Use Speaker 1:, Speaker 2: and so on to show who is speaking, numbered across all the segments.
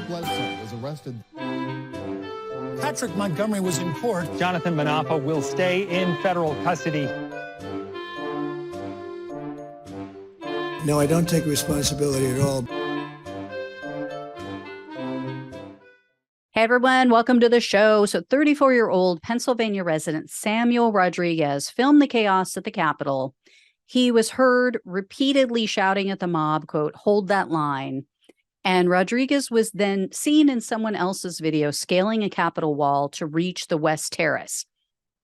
Speaker 1: Bledsoe was arrested.
Speaker 2: Patrick Montgomery was in court.
Speaker 3: Jonathan Manapa will stay in federal custody.
Speaker 2: No, I don't take responsibility at all.
Speaker 4: Hey, everyone. Welcome to the show. So 34-year-old Pennsylvania resident Samuel Rodriguez filmed the chaos at the Capitol. He was heard repeatedly shouting at the mob, quote, "Hold that line." And Rodriguez was then seen in someone else's video scaling a Capitol wall to reach the West Terrace.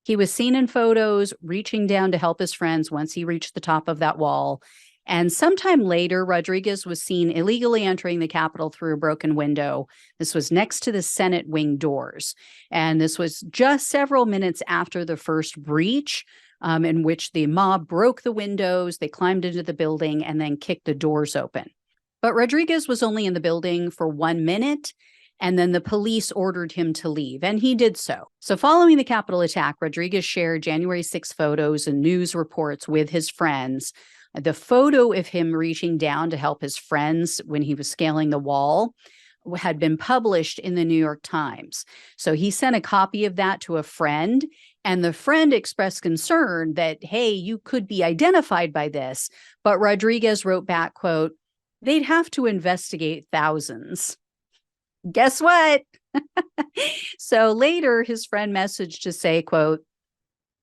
Speaker 4: He was seen in photos reaching down to help his friends once he reached the top of that wall. And sometime later, Rodriguez was seen illegally entering the Capitol through a broken window. This was next to the Senate wing doors. And this was just several minutes after the first breach, in which the mob broke the windows, they climbed into the building, and then kicked the doors open. But Rodriguez was only in the building for 1 minute, and then the police ordered him to leave, and he did so. So following the Capitol attack, Rodriguez shared January 6 photos and news reports with his friends. The photo of him reaching down to help his friends when he was scaling the wall had been published in the New York Times. So he sent a copy of that to a friend, and the friend expressed concern that, hey, you could be identified by this. But Rodriguez wrote back, quote, "They'd have to investigate thousands." Guess what? So later, his friend messaged to say, quote,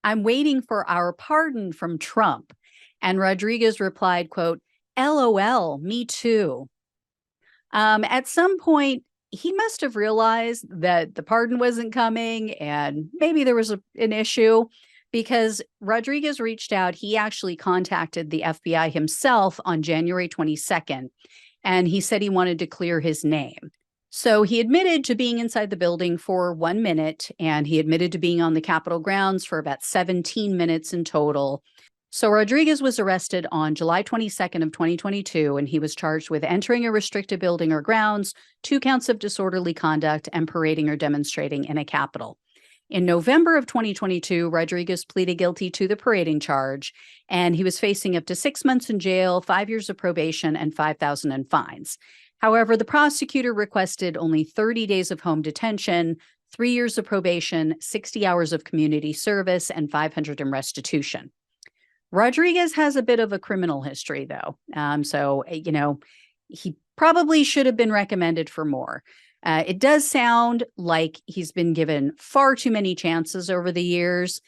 Speaker 4: "I'm waiting for our pardon from Trump." And Rodriguez replied, quote, "LOL, me too." At some point, he must have realized that the pardon wasn't coming and maybe there was an issue, because Rodriguez reached out. He actually contacted the FBI himself on January 22nd, and he said he wanted to clear his name. So he admitted to being inside the building for 1 minute, and he admitted to being on the Capitol grounds for about 17 minutes in total. So Rodriguez was arrested on July 22nd of 2022, and he was charged with entering a restricted building or grounds, 2 counts of disorderly conduct, and parading or demonstrating in a Capitol. In November of 2022, Rodriguez pleaded guilty to the parading charge, and he was facing up to 6 months in jail, 5 years of probation, and $5,000 in fines. However, the prosecutor requested only 30 days of home detention, 3 years of probation, 60 hours of community service, and $500 in restitution. Rodriguez has a bit of a criminal history, though. He probably should have been recommended for more. It does sound like he's been given far too many chances over the years.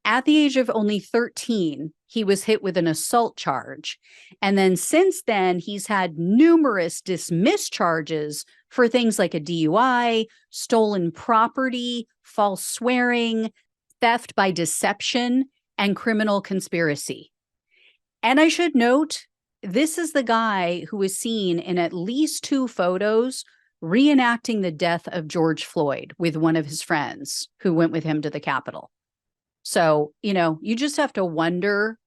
Speaker 4: At the age of only 13, he was hit with an assault charge. And then since then, he's had numerous dismissed charges for things like a DUI, stolen property, false swearing, theft by deception, and criminal conspiracy. And I should note, this is the guy who was seen in at least 2 photos reenacting the death of George Floyd with one of his friends who went with him to the Capitol. So, you just have to wonder,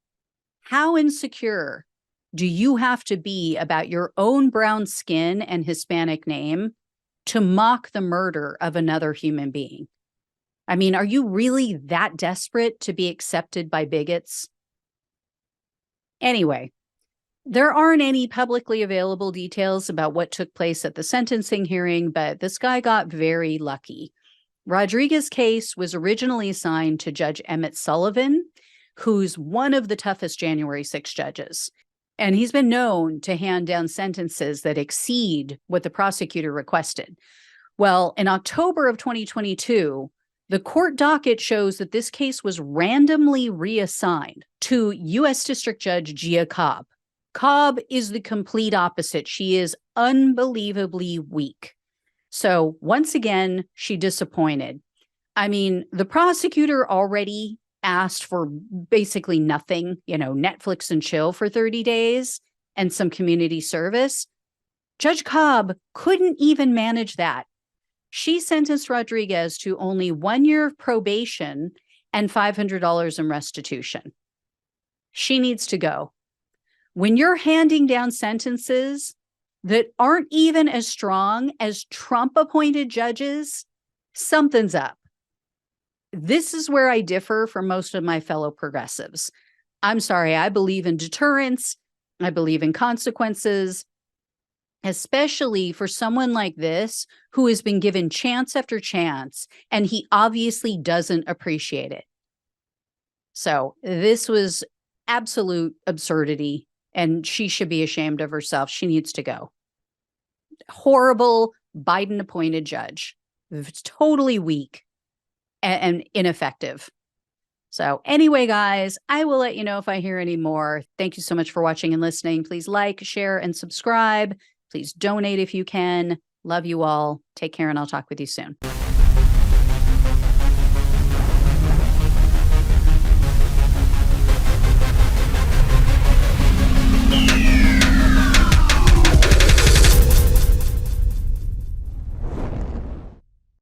Speaker 4: how insecure do you have to be about your own brown skin and Hispanic name to mock the murder of another human being? I mean, are you really that desperate to be accepted by bigots? Anyway, there aren't any publicly available details about what took place at the sentencing hearing, but this guy got very lucky. Rodriguez's case was originally assigned to Judge Emmett Sullivan, who's one of the toughest January 6 judges. And he's been known to hand down sentences that exceed what the prosecutor requested. Well, in October of 2022, the court docket shows that this case was randomly reassigned to U.S. District Judge Gia Cobb. Cobb is the complete opposite. She is unbelievably weak. So once again, she disappointed. I mean, the prosecutor already asked for basically nothing, Netflix and chill for 30 days and some community service. Judge Cobb couldn't even manage that. She sentenced Rodriguez to only 1 year of probation and $500 in restitution. She needs to go. When you're handing down sentences that aren't even as strong as Trump-appointed judges, something's up. This is where I differ from most of my fellow progressives. I'm sorry, I believe in deterrence. I believe in consequences. especially for someone like this who has been given chance after chance, and he obviously doesn't appreciate it. So this was absolute absurdity, and she should be ashamed of herself. She needs to go. Horrible Biden-appointed judge. It's totally weak and ineffective. So anyway, guys, I will let you know if I hear any more. Thank you so much for watching and listening. Please like, share, and subscribe. Please donate if you can. Love you all. Take care, and I'll talk with you soon.